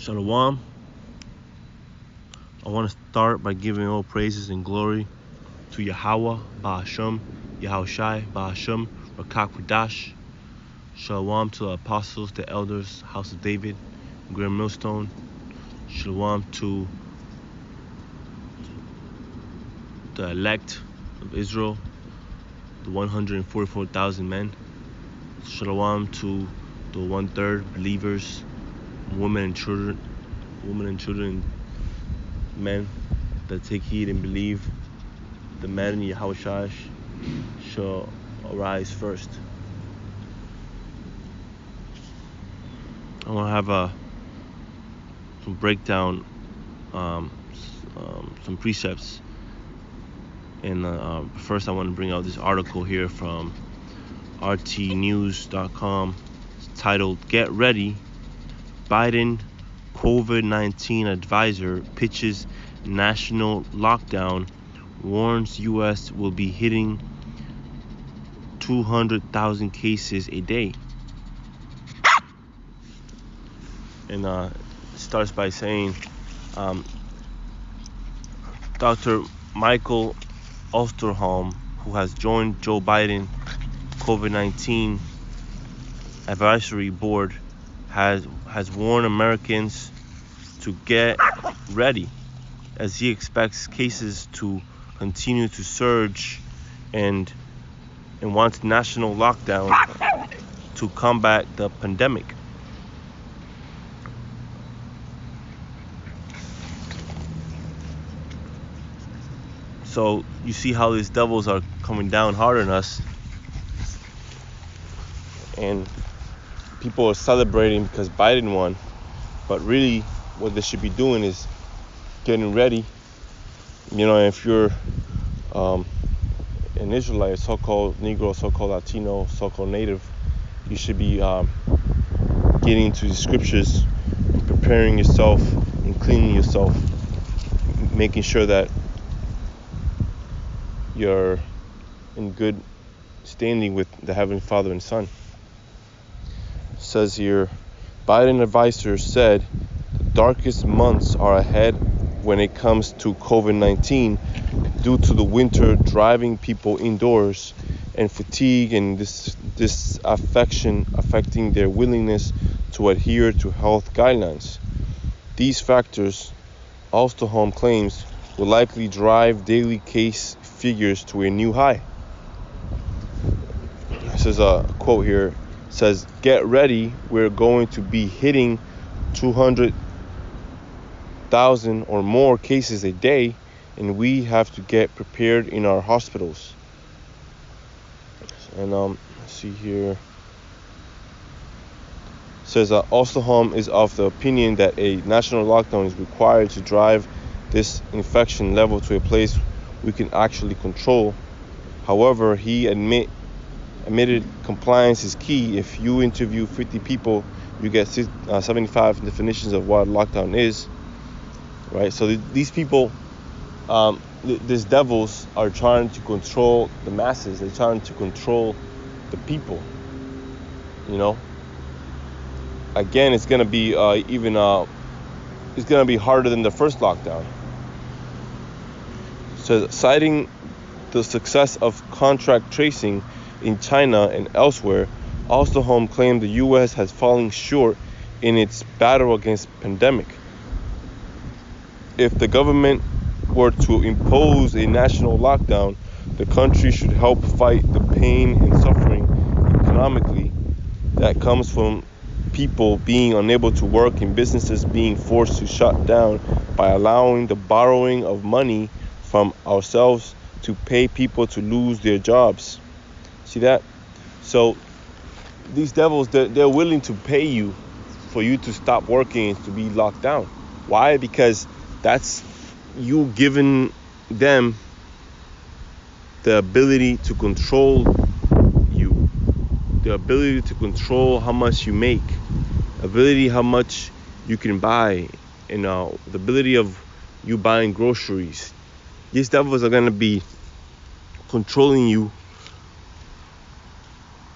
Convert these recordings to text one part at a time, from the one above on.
Shalom. I want to start by giving all praises and glory to Yahweh, Ba'ashem, Yahushai, Ba'ashem, Rakak Qudash. Shalom to the apostles, the elders, House of David, Grand Millstone. Shalom to the elect of Israel, the 144,000 men. Shalom to the 1/3 believers, women and children, men that take heed and believe the man in Yahushua shall arise first. I want to have some breakdown, some precepts. And first I want to bring out this article here from rtnews.com. It's titled, "Get Ready, Biden COVID-19 Advisor Pitches National Lockdown, Warns U.S. will be hitting 200,000 cases a day." And it starts by saying Dr. Michael Osterholm, who has joined Joe Biden COVID-19 Advisory Board, has warned Americans to get ready as he expects cases to continue to surge and wants national lockdown to combat the pandemic. So you see how these devils are coming down hard on us, and people are celebrating because Biden won, but really what they should be doing is getting ready. You know, if you're an Israelite, so-called Negro, so-called Latino, so-called Native, you should be getting into the scriptures, and preparing yourself and cleaning yourself, making sure that you're in good standing with the Heavenly Father and Son. It says here, Biden advisor said the darkest months are ahead when it comes to COVID-19 due to the winter driving people indoors and fatigue and this affecting their willingness to adhere to health guidelines. These factors, Osterholm claims, will likely drive daily case figures to a new high. This is a quote here. It says, "Get ready, we're going to be hitting 200,000 or more cases a day, and we have to get prepared in our hospitals." And let's see here. It says Osterholm is of the opinion that a national lockdown is required to drive this infection level to a place we can actually control. However, he admitted compliance is key. If you interview 50 people, you get 75 definitions of what lockdown is, right? So these people, these devils are trying to control the masses. They're trying to control the people, you know. Again, it's going to be it's going to be harder than the first lockdown. So, citing the success of contact tracing in China and elsewhere, Osterholm claimed the U.S. has fallen short in its battle against pandemic. If the government were to impose a national lockdown, the country should help fight the pain and suffering economically that comes from people being unable to work and businesses being forced to shut down by allowing the borrowing of money from ourselves to pay people to lose their jobs. See that? So these devils, they're willing to pay you for you to stop working and to be locked down. Why? Because that's you giving them the ability to control you, the ability to control how much you make, ability how much you can buy, and the ability of you buying groceries. These devils are going to be controlling you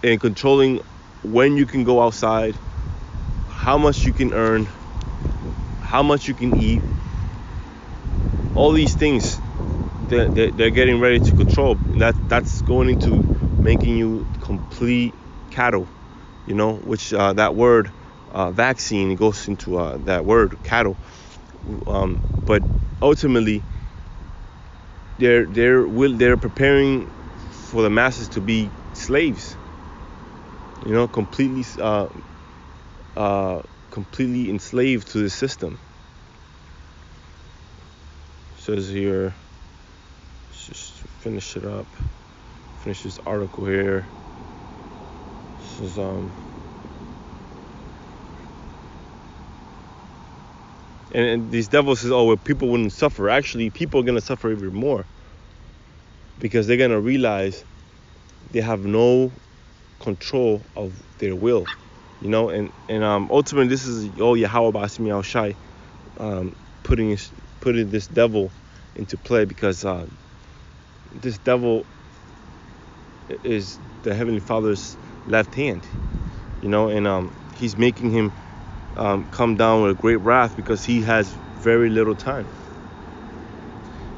and controlling when you can go outside, how much you can earn, how much you can eat, all these things they're getting ready to control. That's going into making you complete cattle, which that word vaccine goes into that word cattle. But ultimately, they're preparing for the masses to be slaves. Completely completely enslaved to the system. It says here, let's just finish it up. Finish this article here. This is and these devils says, well, people wouldn't suffer. Actually, people are gonna suffer even more, because they're gonna realize they have no control of their will, and ultimately this is Yahweh Ba'asmi Al Shai putting this devil into play, because this devil is the Heavenly Father's left hand, and he's making him come down with a great wrath, because he has very little time.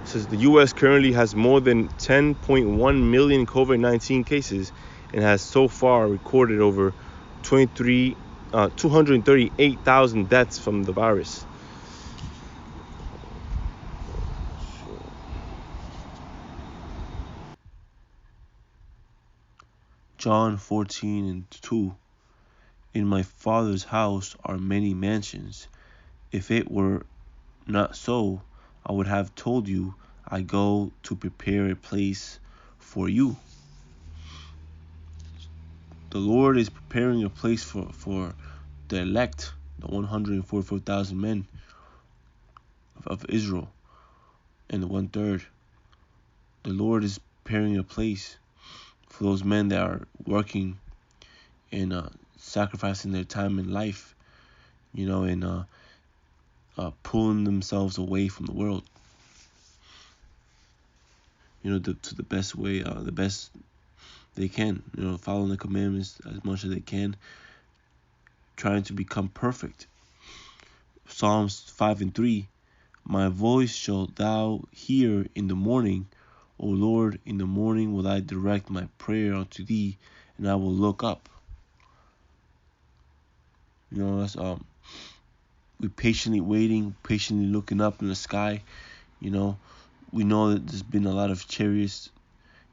It says the U.S. currently has more than 10.1 million COVID-19 cases and has so far recorded over 238,000 deaths from the virus. John 14:2. In my Father's house are many mansions. If it were not so, I would have told you, I go to prepare a place for you. The Lord is preparing a place for the elect, the 144,000 men of Israel, and the 1/3. The Lord is preparing a place for those men that are working and sacrificing their time in life, and pulling themselves away from the world, to the best way, the best they can, following the commandments as much as they can, trying to become perfect. Psalms 5:3. My voice shalt thou hear in the morning, O Lord, in the morning will I direct my prayer unto thee, and I will look up. That's we patiently waiting, patiently looking up in the sky. We know that there's been a lot of chariots,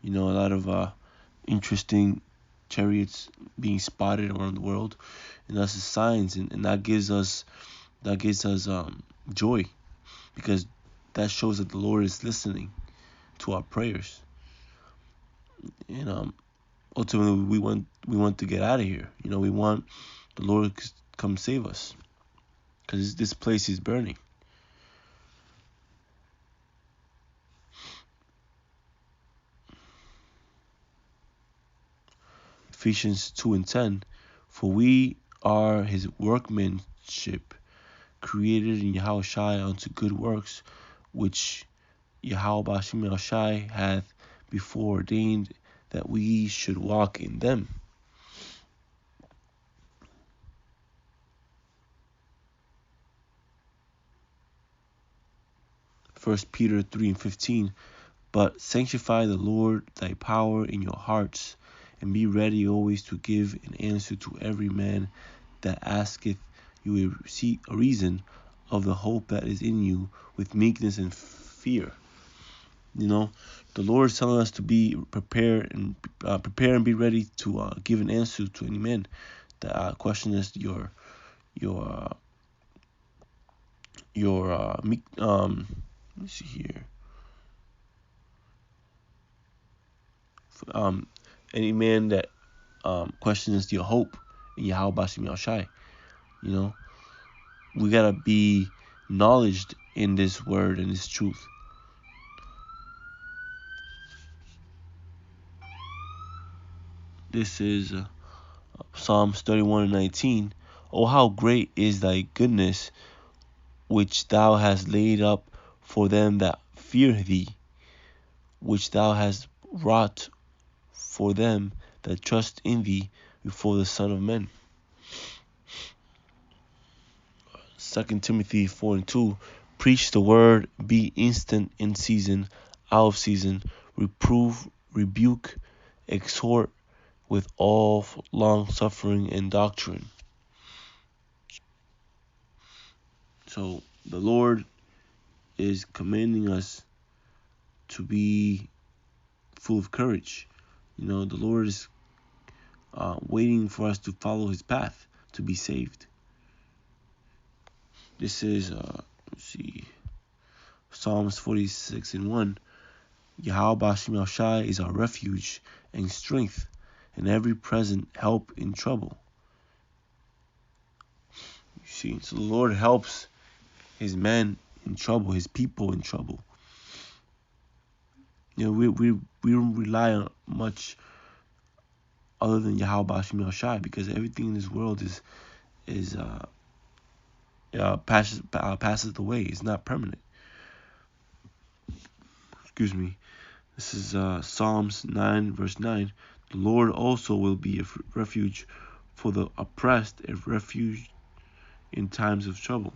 a lot of interesting chariots being spotted around the world, and that's the signs, and that gives us joy, because that shows that the Lord is listening to our prayers. And ultimately, we want to get out of here. We want the Lord to come save us, because this place is burning. Ephesians 2:10. For we are his workmanship, created in Yahweh Shai unto good works, which Yahweh Ba'asmi Al Shai hath before ordained that we should walk in them. First Peter 3:15. But sanctify the Lord thy power in your hearts, and be ready always to give an answer to every man that asketh you a reason of the hope that is in you, with meekness and fear. The Lord is telling us to be prepared and be ready to give an answer to any man that questions your let me see here. Any man that questions your hope in Yahweh Ba'asmi Al Shai. We gotta be acknowledged in this word and this truth. This is Psalms 31:19. Oh, how great is thy goodness, which thou hast laid up for them that fear thee, which thou hast wrought for them that trust in thee before the Son of Men. 2 Timothy 4:2, preach the word, be instant in season, out of season, reprove, rebuke, exhort with all long suffering and doctrine. So the Lord is commanding us to be full of courage. The Lord is waiting for us to follow his path to be saved. This is, Psalms 46:1. Yahweh Shem Shai is our refuge and strength, and every present help in trouble. So the Lord helps his men in trouble, his people in trouble. We don't rely on much other than Yahweh Shem Shai, because everything in this world passes away. It's not permanent. Excuse me. This is Psalms 9:9. The Lord also will be a refuge for the oppressed, a refuge in times of trouble.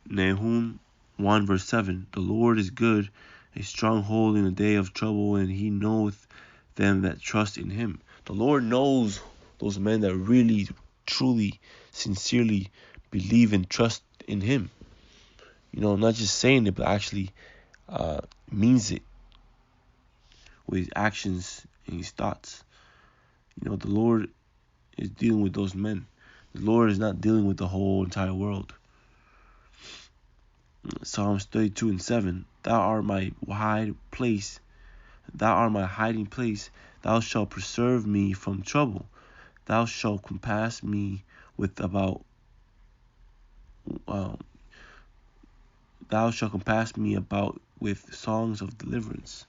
Nahum 1:7. The Lord is good, a stronghold in the day of trouble, and he knoweth them that trust in him. The Lord knows those men that really, truly, sincerely believe and trust in him. Not just saying it, but actually means it with his actions and his thoughts. The Lord is dealing with those men. The Lord is not dealing with the whole entire world. Psalms 32:7. Thou art my hiding place. Thou art my hiding place. Thou shalt preserve me from trouble. Thou shalt compass me with about. Thou shalt compass me about with songs of deliverance.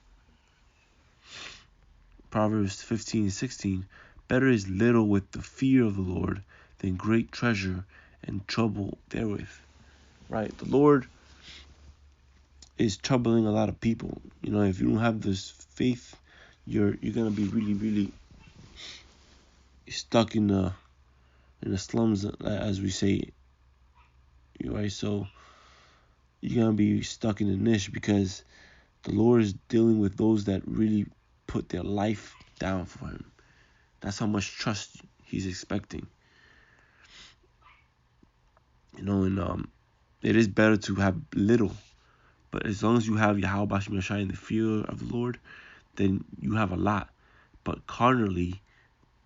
Proverbs 15:16. Better is little with the fear of the Lord than great treasure and trouble therewith. Right? The Lord is troubling a lot of people. If you don't have this faith, you're gonna be really, really stuck in the slums, as we say. Right? So you're gonna be stuck in a niche, because the Lord is dealing with those that really put their life down for him. That's how much trust he's expecting. And it is better to have little, but as long as you have Yahweh Shem Shai in the fear of the Lord, then you have a lot. But carnally,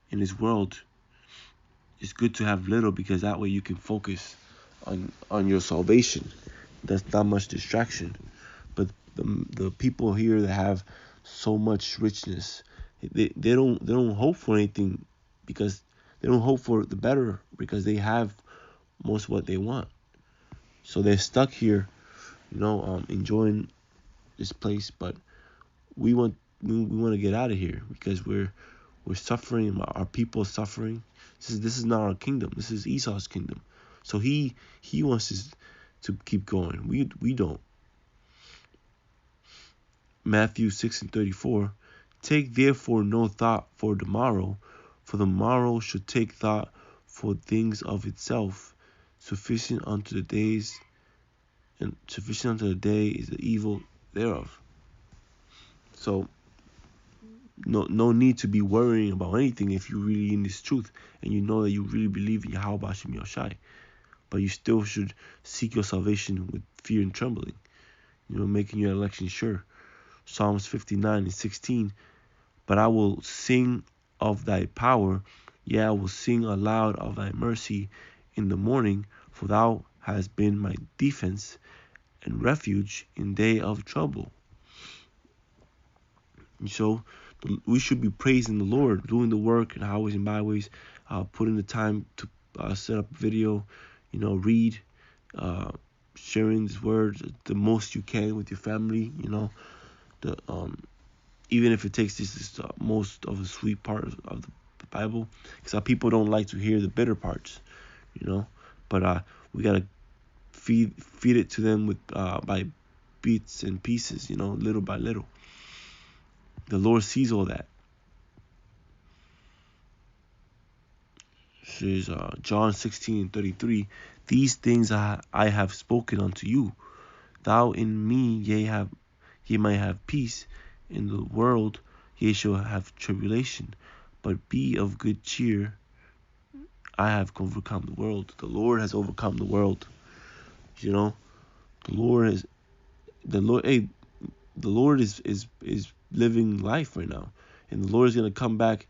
in this world, it's good to have little, because that way you can focus on your salvation. That's not much distraction. But the people here that have so much richness, they don't hope for anything, because they don't hope for the better, because they have most of what they want. So they're stuck here, enjoying this place. But we want to get out of here, because we're suffering. Our people are suffering. This is not our kingdom. This is Esau's kingdom. So he wants us to keep going. We don't. Matthew 6:34. Take therefore no thought for tomorrow, for the morrow should take thought for things of itself. Sufficient unto the day is the evil thereof. So no need to be worrying about anything if you're really in this truth and you know that you really believe in Yahweh Shem Shai. But you still should seek your salvation with fear and trembling, making your election sure. Psalms 59:16. But I will sing of thy power, yea, I will sing aloud of thy mercy in the morning, for thou hast been my defense and refuge in day of trouble. And so we should be praising the Lord, doing the work in highways and byways, putting the time to set up video, read, sharing His word the most you can with your family. Even if it takes this most of the sweet part of the Bible, because people don't like to hear the bitter parts, But we gotta feed it to them with by bits and pieces, little by little. The Lord sees all that. This is John 16:33. These things I have spoken unto you. Thou in me ye might have peace. In the world ye shall have tribulation. But be of good cheer. I have overcome the world. The Lord has overcome the world. You know, the Lord is hey, the Lord is living life right now. And the Lord is gonna come back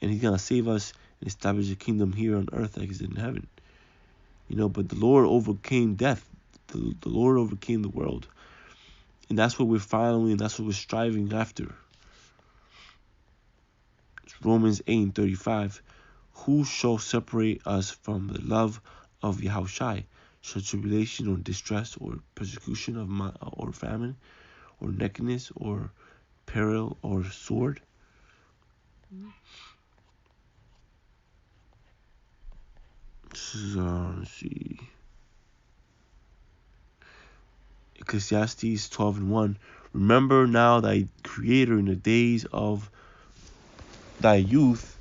and He's gonna save us and establish a kingdom here on earth like it's in heaven. You know, but the Lord overcame death. The Lord overcame the world. And that's what we're following, and that's what we're striving after. It's Romans 8:35. Who shall separate us from the love of Yahushua? Shall tribulation or distress or persecution or famine or nakedness or peril or sword? This is, let's see. Ecclesiastes 12:1. Remember now thy Creator in the days of thy youth,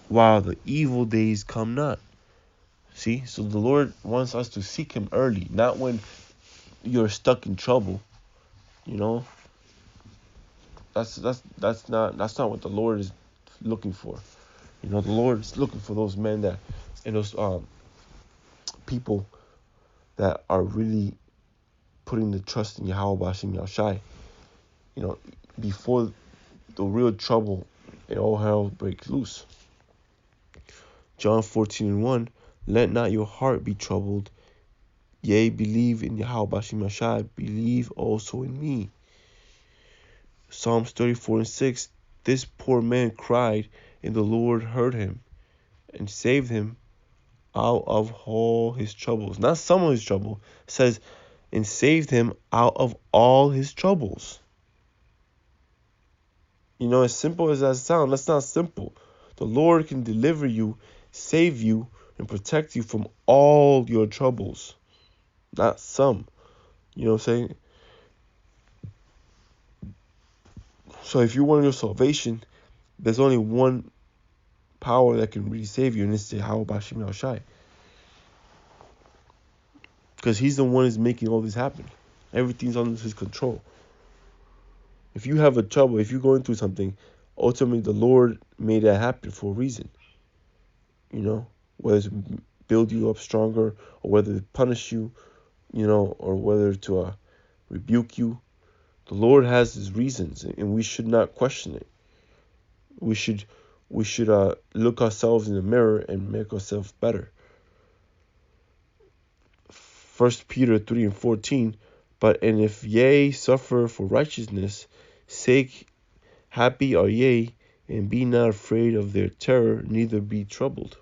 while the evil days come not. See, so the Lord wants us to seek Him early, not when you're stuck in trouble. You know, that's not what the Lord is looking for. You know, the Lord is looking for those men that and those people that are really putting the trust in Yahweh Bashim Yahushai. You know, before the real trouble and all hell breaks loose. John 14:1. Let not your heart be troubled. Yea, believe in Yahweh Bashim Yahushai. Believe also in me. Psalms 34:6. This poor man cried, and the Lord heard him and saved him out of all his troubles. Not some of his trouble. It says, and saved him out of all his troubles. You know, as simple as that sounds, that's not simple. The Lord can deliver you, save you, and protect you from all your troubles. Not some. You know what I'm saying? So if you want your salvation, there's only one power that can really save you, and it's Yahweh Bashim Yahushai. Because He's the one who's making all this happen. Everything's under His control. If you have a trouble, if you're going through something, ultimately the Lord made that happen for a reason. You know, whether to build you up stronger, or whether to punish you, you know, or whether to rebuke you. The Lord has His reasons, and we should not question it. We should look ourselves in the mirror and make ourselves better. 1 Peter 3:14. But and if ye suffer for righteousness' sake, happy are ye, and be not afraid of their terror, neither be troubled.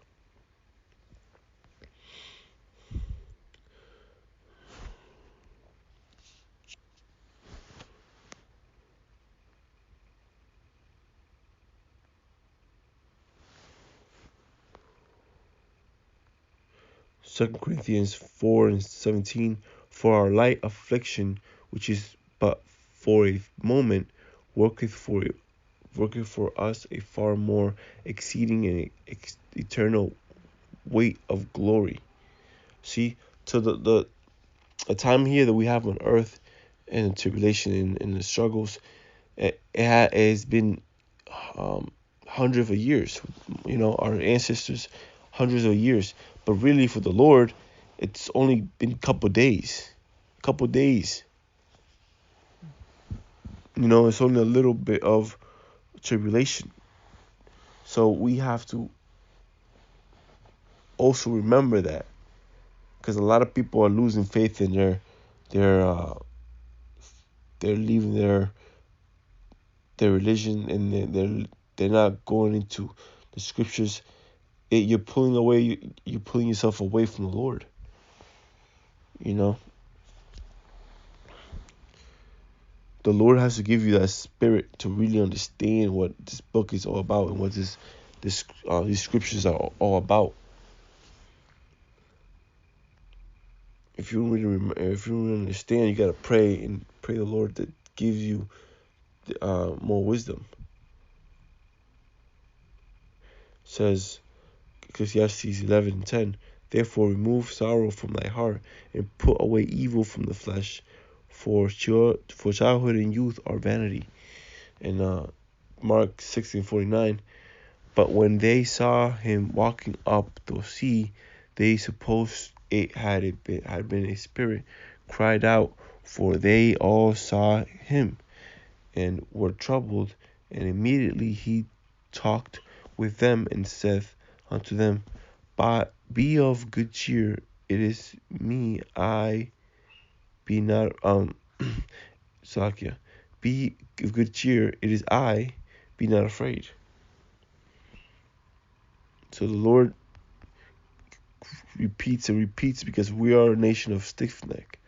Second Corinthians 4:17. For our light affliction, which is but for a moment, worketh for us a far more exceeding and eternal weight of glory. See, so the time here that we have on earth and the tribulation and the struggles, it has been hundreds of years. You know, our ancestors, hundreds of years. But really, for the Lord, it's only been a couple days. You know, it's only a little bit of tribulation. So we have to also remember that, because a lot of people are losing faith in they're leaving their religion, and they're not going into the scriptures. You're pulling yourself away from the Lord. You know, the Lord has to give you that spirit to really understand what this book is all about and what these scriptures are all about. If you really understand, you gotta pray and pray the Lord that gives you more wisdom. It says Ecclesiastes 11:10. Therefore remove sorrow from thy heart, and put away evil from the flesh, for childhood and youth are vanity. And Mark 16:49. But when they saw him walking up the sea, they supposed it had been a spirit, cried out, for they all saw him, and were troubled. And immediately he talked with them, and saith unto them, Be of good cheer, it is me, I be not Salakia. Be of good cheer, it is I, be not afraid. So the Lord repeats and repeats, because we are a nation of stiff neck.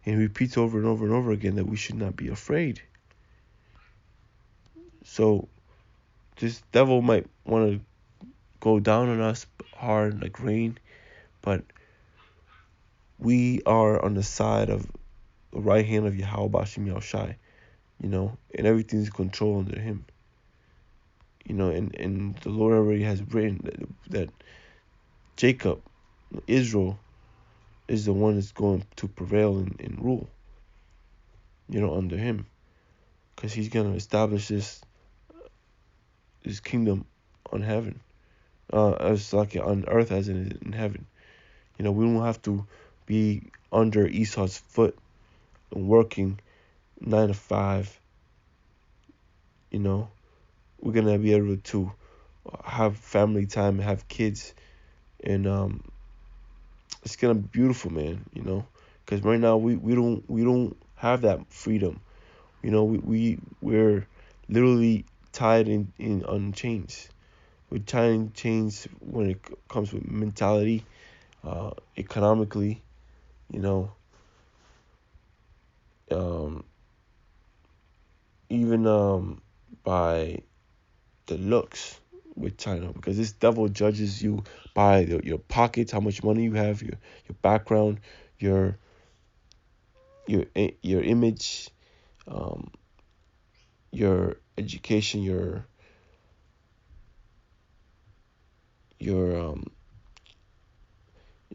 And he repeats over and over and over again that we should not be afraid. So this devil might want to go down on us hard like rain, but we are on the side of the right hand of Yahweh Bashim Yahushai, and everything's controlled under him. And the Lord already has written that Jacob, Israel, is the one that's going to prevail and rule, under him. Because he's going to establish this kingdom on heaven, as like on earth as it is in heaven. We don't have to be under Esau's foot and working 9 to 5. We're gonna be able to have family time, have kids, and it's gonna be beautiful, man. Because right now we don't have that freedom. We're literally tied in on chains. We're tied in chains when it comes with mentality, economically, even by the looks with China, because this devil judges you by your pockets, how much money you have, your background, your image, your education, your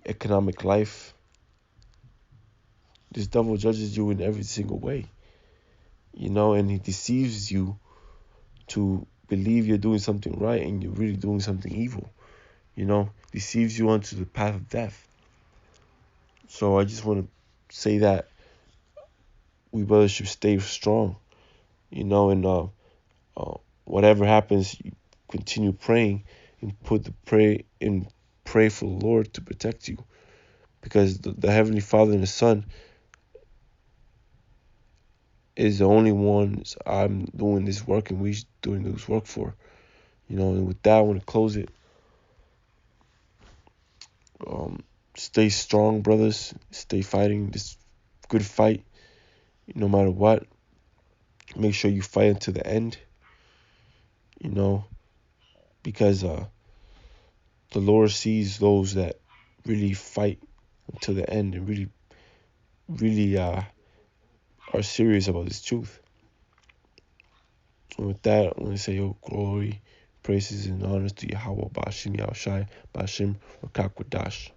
economic life. This devil judges you in every single way, and he deceives you to believe you're doing something right and you're really doing something evil, deceives you onto the path of death. So I just want to say that we brothers should stay strong, and whatever happens, you continue praying and pray for the Lord to protect you, because the Heavenly Father and the Son is the only ones I'm doing this work and we doing this work for. And with that, I want to close it. Stay strong, brothers. Stay fighting this good fight, no matter what. Make sure you fight until the end, because the Lord sees those that really fight until the end and really are serious about this truth. And with that, I want to say, glory, praises, and honors to Yahweh Bashim Yahushai Bashim Rakakwadash.